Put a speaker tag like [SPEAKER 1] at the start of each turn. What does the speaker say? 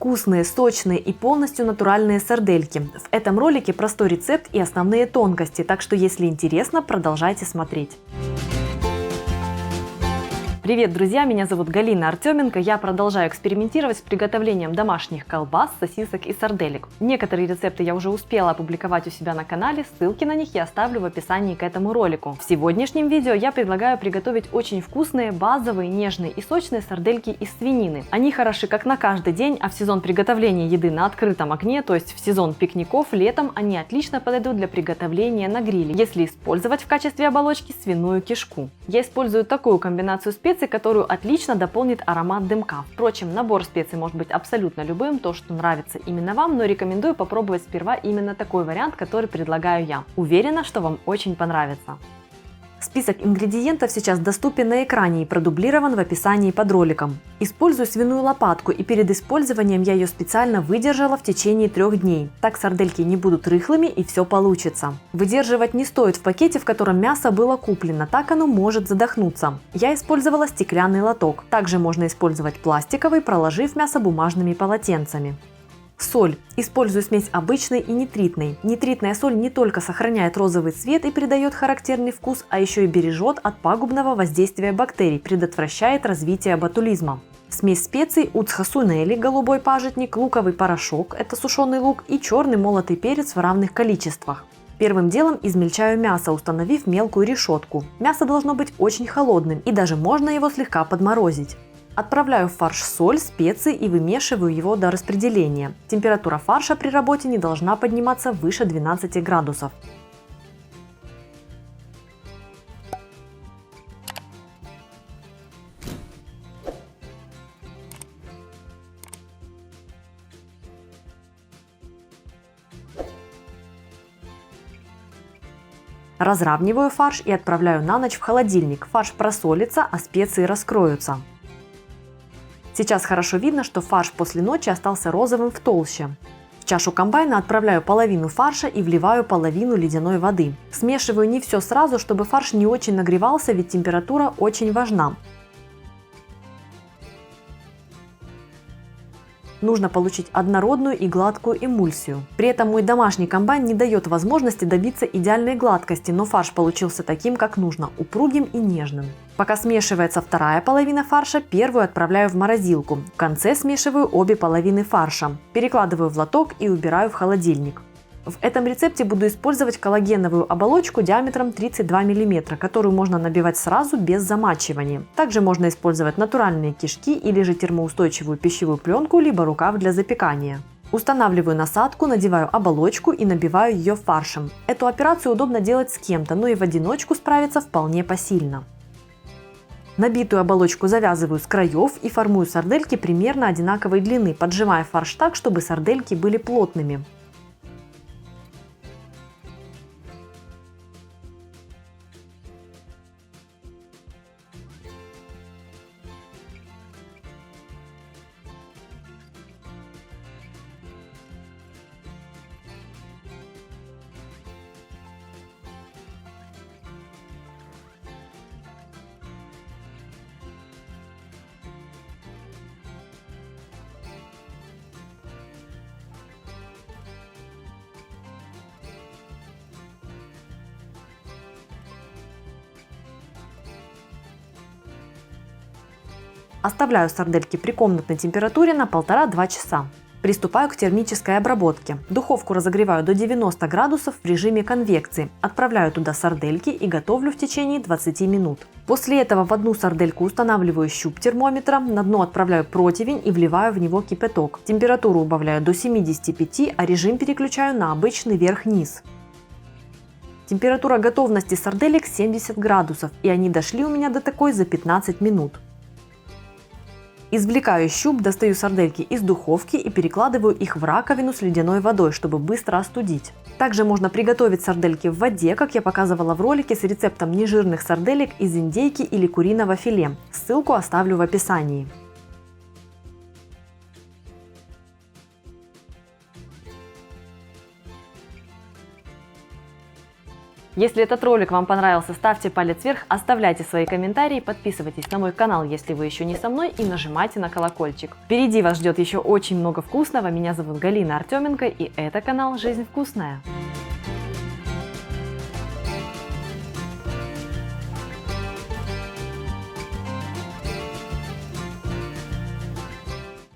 [SPEAKER 1] вкусные, сочные и полностью натуральные сардельки. В этом ролике простой рецепт и основные тонкости, так что если интересно, продолжайте смотреть. Привет, друзья! Меня зовут Галина Артеменко. Я продолжаю экспериментировать с приготовлением домашних колбас, сосисок и сарделек. Некоторые рецепты я уже успела опубликовать у себя на канале, ссылки на них я оставлю в описании к этому ролику. В сегодняшнем видео я предлагаю приготовить очень вкусные, базовые, нежные и сочные сардельки из свинины. Они хороши как на каждый день, а в сезон приготовления еды на открытом огне, то есть в сезон пикников, летом они отлично подойдут для приготовления на гриле, если использовать в качестве оболочки свиную кишку. Я использую такую комбинацию специй, которую отлично дополнит аромат дымка. Впрочем, набор специй может быть абсолютно любым, то, что нравится именно вам, но рекомендую попробовать сперва именно такой вариант, который предлагаю я. Уверена, что вам очень понравится. Список ингредиентов сейчас доступен на экране и продублирован в описании под роликом. Использую свиную лопатку, и перед использованием я ее специально выдержала в течение 3 дней. Так сардельки не будут рыхлыми и все получится. Выдерживать не стоит в пакете, в котором мясо было куплено, так оно может задохнуться. Я использовала стеклянный лоток. Также можно использовать пластиковый, проложив мясо бумажными полотенцами. Соль. Использую смесь обычной и нитритной. Нитритная соль не только сохраняет розовый цвет и придает характерный вкус, а еще и бережет от пагубного воздействия бактерий, предотвращает развитие ботулизма. Смесь специй: уцхасунели, голубой пажитник, луковый порошок, это сушеный лук, и черный молотый перец в равных количествах. Первым делом измельчаю мясо, установив мелкую решетку. Мясо должно быть очень холодным, и даже можно его слегка подморозить. Отправляю в фарш соль, специи и вымешиваю его до распределения. Температура фарша при работе не должна подниматься выше 12 градусов. Разравниваю фарш и отправляю на ночь в холодильник. Фарш просолится, а специи раскроются. Сейчас хорошо видно, что фарш после ночи остался розовым в толще. В чашу комбайна отправляю половину фарша и вливаю половину ледяной воды. Смешиваю не все сразу, чтобы фарш не очень нагревался, ведь температура очень важна. Нужно получить однородную и гладкую эмульсию. При этом мой домашний комбайн не дает возможности добиться идеальной гладкости, но фарш получился таким, как нужно, упругим и нежным. Пока смешивается вторая половина фарша, первую отправляю в морозилку. В конце смешиваю обе половины фарша. Перекладываю в лоток и убираю в холодильник. В этом рецепте буду использовать коллагеновую оболочку диаметром 32 мм, которую можно набивать сразу без замачивания. Также можно использовать натуральные кишки или же термоустойчивую пищевую пленку, либо рукав для запекания. Устанавливаю насадку, надеваю оболочку и набиваю ее фаршем. Эту операцию удобно делать с кем-то, но и в одиночку справиться вполне посильно. Набитую оболочку завязываю с краев и формую сардельки примерно одинаковой длины, поджимая фарш так, чтобы сардельки были плотными. Оставляю сардельки при комнатной температуре на 1,5–2 часа. Приступаю к термической обработке. Духовку разогреваю до 90 градусов в режиме конвекции. Отправляю туда сардельки и готовлю в течение 20 минут. После этого в одну сардельку устанавливаю щуп термометра, на дно отправляю противень и вливаю в него кипяток. Температуру убавляю до 75, а режим переключаю на обычный верх-низ. Температура готовности сарделек 70 градусов, и они дошли у меня до такой за 15 минут. Извлекаю щуп, достаю сардельки из духовки и перекладываю их в раковину с ледяной водой, чтобы быстро остудить. Также можно приготовить сардельки в воде, как я показывала в ролике с рецептом нежирных сарделек из индейки или куриного филе. Ссылку оставлю в описании. Если этот ролик вам понравился, ставьте палец вверх, оставляйте свои комментарии, подписывайтесь на мой канал, если вы еще не со мной, и нажимайте на колокольчик. Впереди вас ждет еще очень много вкусного. Меня зовут Галина Артеменко, и это канал «Жизнь вкусная».